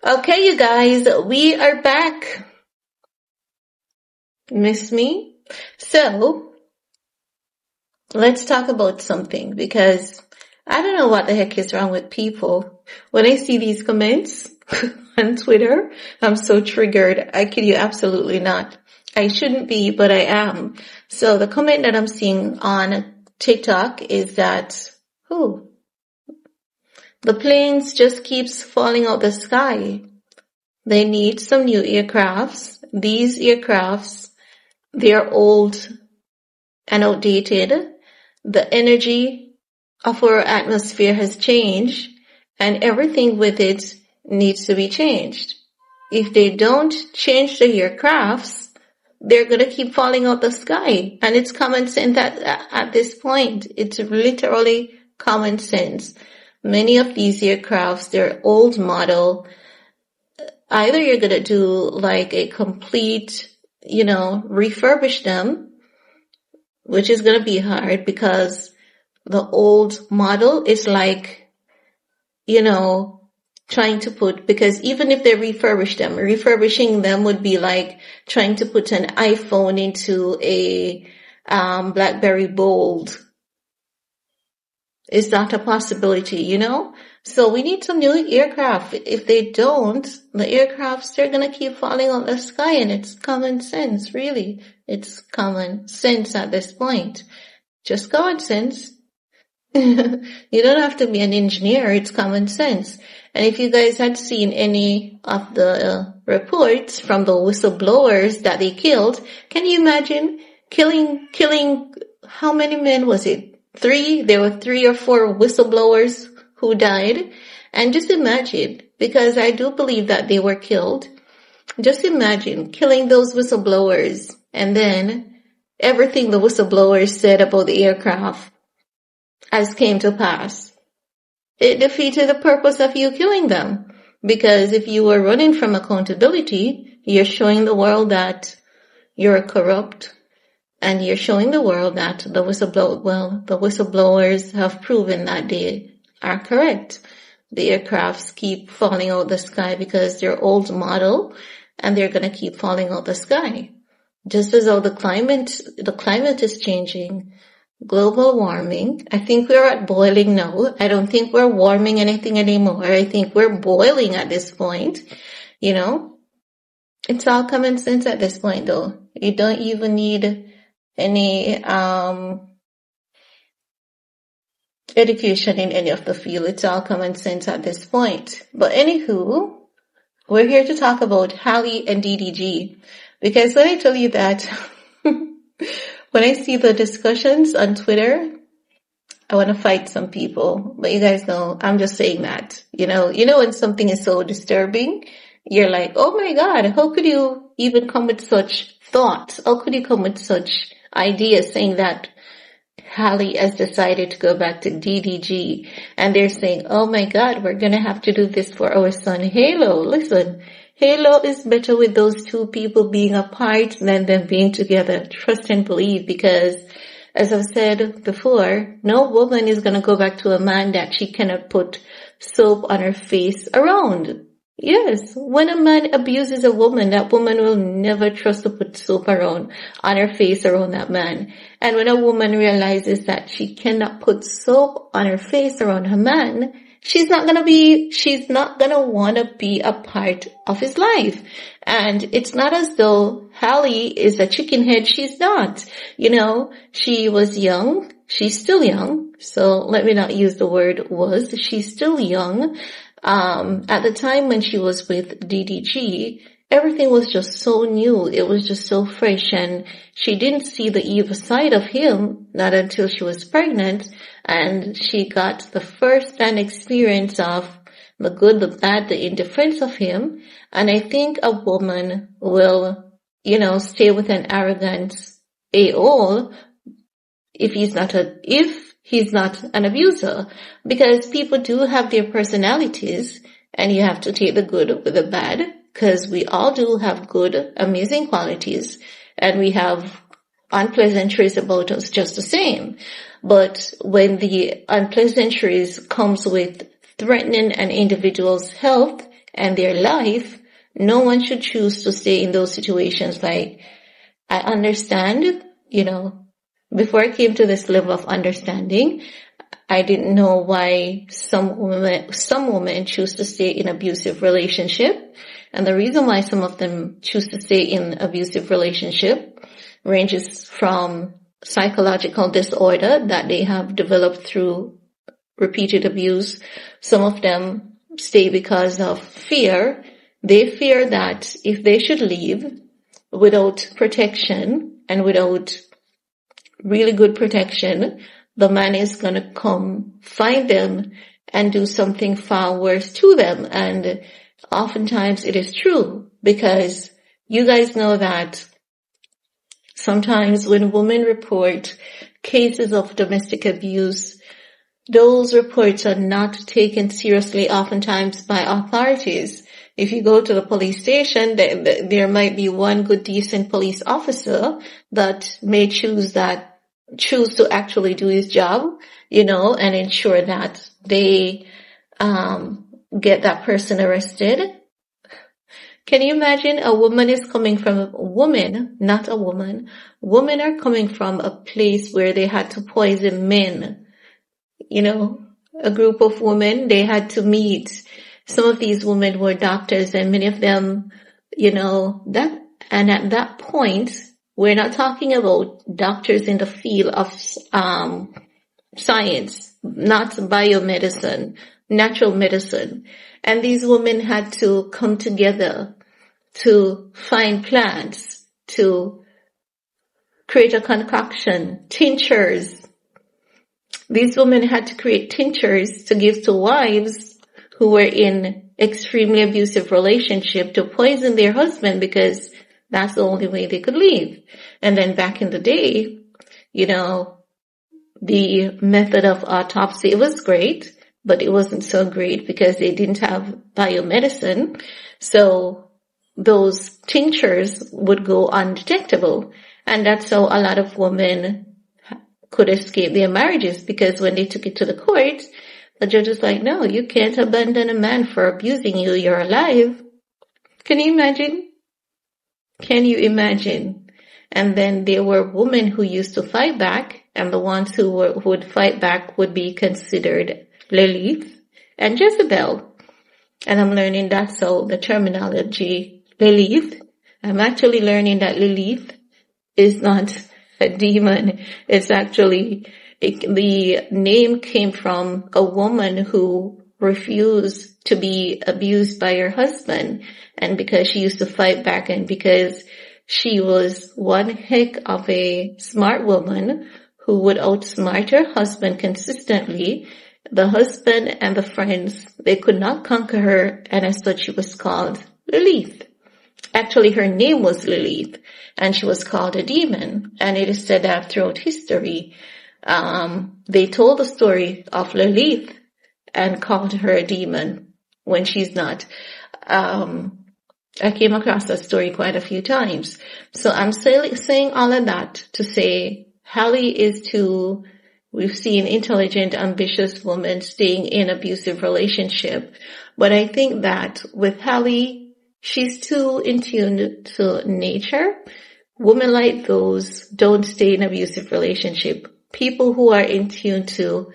Okay, you guys, we are back. Miss me? So, let's talk about something because I don't know what the heck is wrong with people. When I see these comments on Twitter, I'm so triggered. I kid you absolutely not. I shouldn't be, but I am. So the comment that I'm seeing on TikTok is that, the planes just keeps falling out the sky. They need some new aircrafts. These aircrafts, they're old and outdated. The energy of our atmosphere has changed and everything with it needs to be changed. If they don't change the aircrafts, they're going to keep falling out the sky. And it's common sense at this point. It's literally common sense. Many of these aircrafts, they're old model. Either you're going to do like a complete, refurbish them, which is going to be hard because the old model is like, trying to put, because even if they refurbish them, refurbishing them would be like trying to put an iPhone into a BlackBerry Bold. It's not a possibility, So we need some new aircraft. If they don't, the aircrafts, they're going to keep falling out the sky, and it's common sense, really. It's common sense at this point. Just common sense. You don't have to be an engineer. It's common sense. And if you guys had seen any of the reports from the whistleblowers that they killed, can you imagine killing, how many men was it? 3? There were 3 or 4 whistleblowers who died. And just imagine, because I do believe that they were killed. Just imagine killing those whistleblowers and then everything the whistleblowers said about the aircraft as came to pass. It defeated the purpose of you killing them. Because if you were running from accountability, you're showing the world that you're corrupt. And you're showing the world that the whistleblowers have proven that they are correct. The aircrafts keep falling out the sky because they're old model and they're going to keep falling out the sky. Just as though the climate is changing. Global warming. I think we're at boiling now. I don't think we're warming anything anymore. I think we're boiling at this point. It's all common sense at this point though. You don't even need any education in any of the field. It's all common sense at this point. But anywho, we're here to talk about Halle and DDG. Because when I tell you that, when I see the discussions on Twitter, I want to fight some people. But you guys know, I'm just saying that. When something is so disturbing, you're like, oh my God, how could you even come with such thoughts? How could you come with such ideas saying that Halle has decided to go back to DDG? And they're saying, oh my God, we're going to have to do this for our son Halo. Listen, Halo is better with those two people being apart than them being together. Trust and believe, because as I've said before, no woman is going to go back to a man that she cannot put soap on her face around. Yes, when a man abuses a woman, that woman will never trust to put soap on her face around that man. And when a woman realizes that she cannot put soap on her face around her man, she's not gonna want to be a part of his life. And it's not as though Halle is a chicken head. She's not. She was young. She's still young. So let me not use the word was. She's still young. At the time when she was with DDG, everything was just so new. It was just so fresh, and she didn't see the evil side of him, not until she was pregnant, and she got the first-hand experience of the good, the bad, the indifference of him. And I think a woman will, stay with an arrogance AOL if he's not an abuser, because people do have their personalities, and you have to take the good with the bad, because we all do have good, amazing qualities, and we have unpleasantries about us just the same. But when the unpleasantries comes with threatening an individual's health and their life, no one should choose to stay in those situations. Like, I understand, before I came to this level of understanding, I didn't know why some women choose to stay in abusive relationship. And the reason why some of them choose to stay in abusive relationship ranges from psychological disorder that they have developed through repeated abuse. Some of them stay because of fear. They fear that if they should leave without protection and without really good protection, the man is going to come find them and do something far worse to them. And oftentimes it is true, because you guys know that sometimes when women report cases of domestic abuse, those reports are not taken seriously oftentimes by authorities. If you go to the police station, there might be one good, decent police officer that may choose to actually do his job, and ensure that they get that person arrested. Can you imagine a woman is coming from a woman, not a woman. Women are coming from a place where they had to poison men. A group of women, they had to meet. Some of these women were doctors, and many of them, and at that point, we're not talking about doctors in the field of science, not biomedicine, natural medicine. And these women had to come together to find plants, to create a concoction, tinctures. These women had to create tinctures to give to wives who were in extremely abusive relationship to poison their husband, because that's the only way they could leave. And then back in the day, the method of autopsy was great, but it wasn't so great because they didn't have biomedicine. So those tinctures would go undetectable. And that's how a lot of women could escape their marriages, because when they took it to the court, the judge was like, no, you can't abandon a man for abusing you. You're alive. Can you imagine? Can you imagine? And then there were women who used to fight back, and the ones who would fight back would be considered Lilith and Jezebel. And I'm learning that's how the terminology Lilith. I'm actually learning that Lilith is not a demon. It's actually, the name came from a woman who refused to be abused by her husband. And because she used to fight back, and because she was one heck of a smart woman who would outsmart her husband consistently, the husband and the friends, they could not conquer her, and as such she was called Lilith. Actually, her name was Lilith, and she was called a demon. And it is said that throughout history, they told the story of Lilith and called her a demon when she's not. I came across that story quite a few times. So I'm saying all of that to say Halle is too. We've seen intelligent, ambitious women staying in abusive relationship. But I think that with Halle, she's too in tune to nature. Women like those don't stay in abusive relationship. People who are in tune to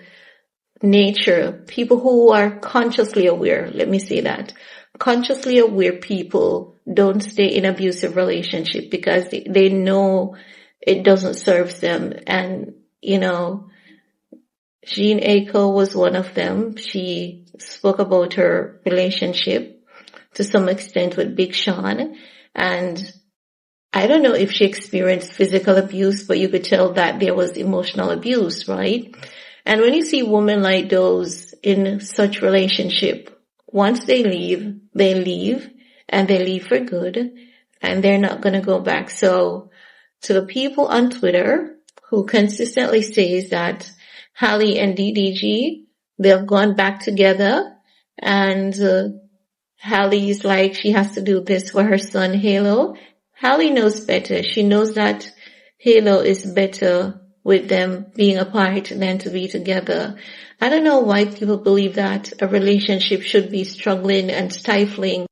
nature, people who are consciously aware, let me say that. Consciously aware people don't stay in abusive relationship because they know it doesn't serve them. And, Jean Aiko was one of them. She spoke about her relationship to some extent with Big Sean. And I don't know if she experienced physical abuse, but you could tell that there was emotional abuse, right? And when you see women like those in such relationship, once they leave, and they leave for good, and they're not going to go back. So to the people on Twitter who consistently says that Halle and DDG, they have gone back together, and Halle's like she has to do this for her son Halo. Halle knows better. She knows that Halo is better with them being apart than to be together. I don't know why people believe that a relationship should be struggling and stifling.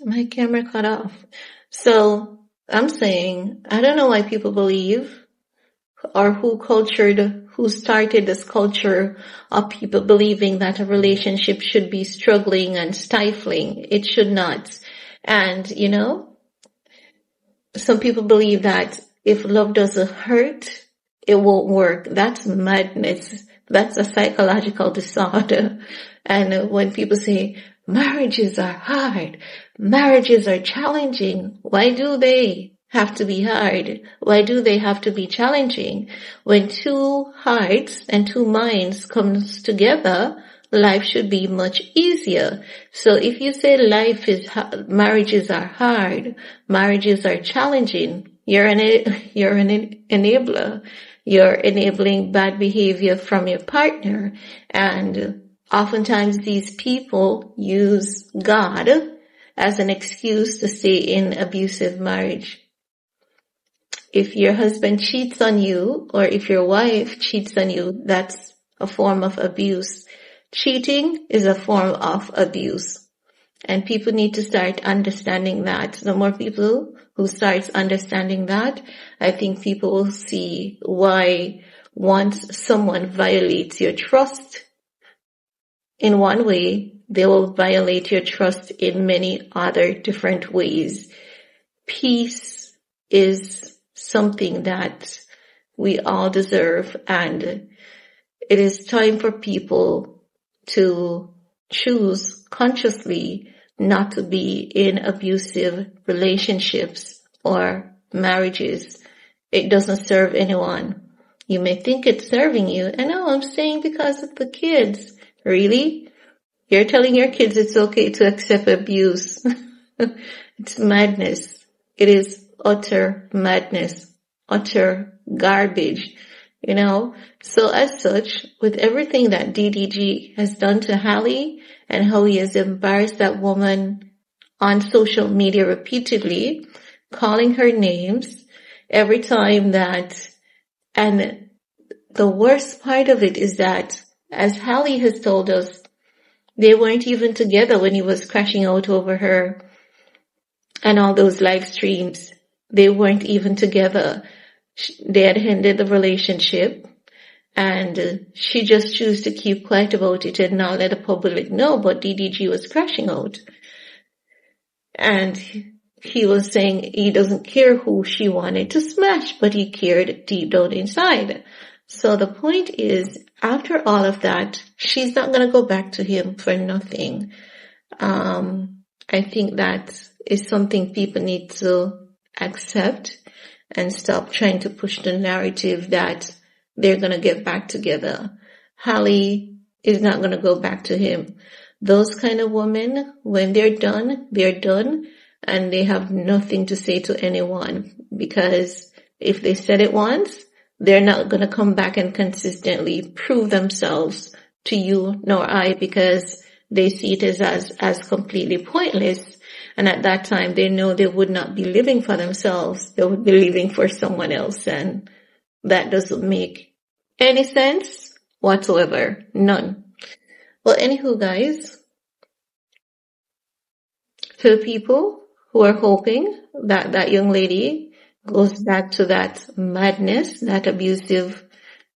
My camera cut off. So I'm saying, I don't know why people believe, or who started this culture of people believing that a relationship should be struggling and stifling. It should not. And, some people believe that if love doesn't hurt, it won't work. That's madness. That's a psychological disorder. And when people say marriages are hard, marriages are challenging, why do they have to be hard? Why do they have to be challenging? When two hearts and two minds comes together, life should be much easier. So if you say marriages are hard, marriages are challenging, you're an enabler. You're enabling bad behavior from your partner. And oftentimes these people use God as an excuse to stay in abusive marriage. If your husband cheats on you, or if your wife cheats on you, that's a form of abuse. Cheating is a form of abuse. And people need to start understanding that. The more people who start understanding that, I think people will see why once someone violates your trust in one way, they will violate your trust in many other different ways. Peace is something that we all deserve, and it is time for people to choose consciously not to be in abusive relationships or marriages. It doesn't serve anyone. You may think it's serving you, and I'm saying because of the kids. Really? You're telling your kids it's okay to accept abuse. It's madness. It is utter madness, utter garbage, So as such, with everything that DDG has done to Halle and how he has embarrassed that woman on social media repeatedly, calling her names every time and the worst part of it is that, as Halle has told us, they weren't even together when he was crashing out over her and all those live streams. They weren't even together. They had ended the relationship, and she just chose to keep quiet about it and not let the public know, but DDG was crashing out. And he was saying he doesn't care who she wanted to smash, but he cared deep down inside. So the point is, after all of that, she's not going to go back to him for nothing. I think that is something people need to accept and stop trying to push the narrative that they're going to get back together. Halle is not going to go back to him. Those kind of women, when they're done, and they have nothing to say to anyone, because if they said it once, they're not going to come back and consistently prove themselves to you nor I, because they see it as completely pointless. And at that time, they know they would not be living for themselves. They would be living for someone else. And that doesn't make any sense whatsoever. None. Well, anywho, guys, to the people who are hoping that that young lady goes back to that madness, that abusive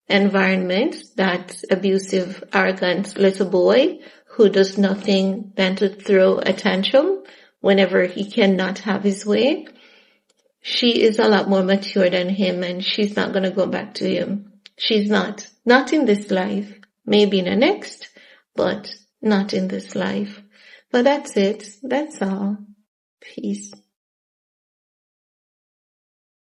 environment, that abusive, arrogant little boy who does nothing than to throw a tantrum whenever he cannot have his way, she is a lot more mature than him, and she's not going to go back to him. She's not. Not in this life. Maybe in the next, but not in this life. But that's it. That's all. Peace.